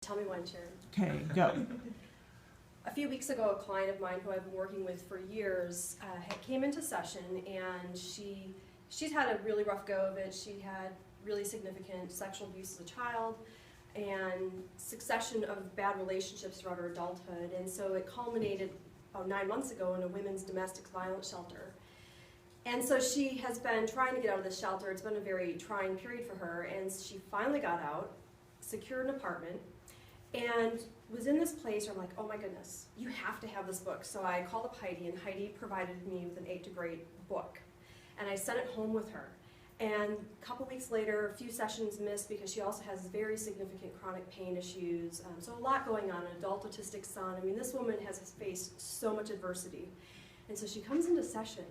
Tell me when, Sharon. Okay, go. A few weeks ago, a client of mine who I've been working with for years came into session, and she's had a really rough go of it. She had really significant sexual abuse as a child and succession of bad relationships throughout her adulthood. And so it culminated about 9 months ago in a women's domestic violence shelter. And so she has been trying to get out of this shelter. It's been a very trying period for her, and she finally got out, secured an apartment, and was in this place where I'm like, oh my goodness, you have to have this book. So I called up Heidi, and Heidi provided me with an 8 to grade book. And I sent it home with her. And a couple weeks later, a few sessions missed because she also has very significant chronic pain issues. So a lot going on, an adult autistic son. I mean, this woman has faced so much adversity. And so she comes into session,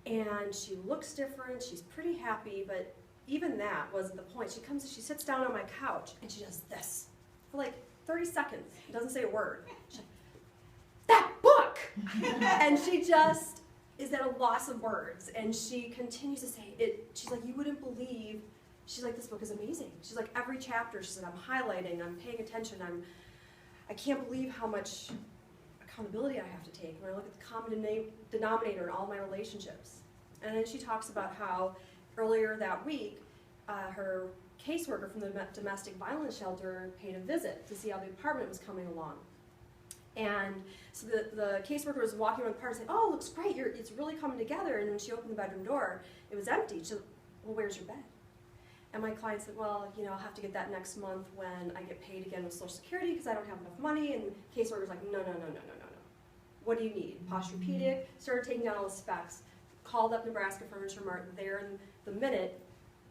and she looks different, she's pretty happy, but even that wasn't the point. She sits down on my couch, and she does this for like 30 seconds. Doesn't say a word. She's like, that book! And she just is at a loss of words, and she continues to say it. She's like, you wouldn't believe. She's like, this book is amazing. She's like, every chapter, she said, I'm highlighting, I'm paying attention, I can't believe how much accountability I have to take when I look at the common denominator in all my relationships. And then she talks about how earlier that week, her caseworker from the domestic violence shelter paid a visit to see how the apartment was coming along. And so the caseworker was walking around the apartment saying, oh, it looks great, it's really coming together. And when she opened the bedroom door, it was empty. She said, well, where's your bed? And my client said, well, you know, I'll have to get that next month when I get paid again with Social Security because I don't have enough money. And the caseworker's like, no. What do you need? Posturepedic, started taking down all the specs, called up Nebraska Furniture Mart there in the minute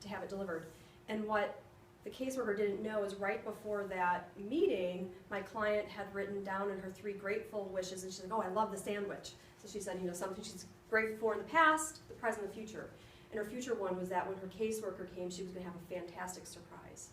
to have it delivered. And what the caseworker didn't know is right before that meeting, my client had written down in her 3 grateful wishes, and she's like, oh, I love the sandwich. So she said, you know, something she's grateful for in the past, the present, and the future. And her future one was that when her caseworker came, she was going to have a fantastic surprise.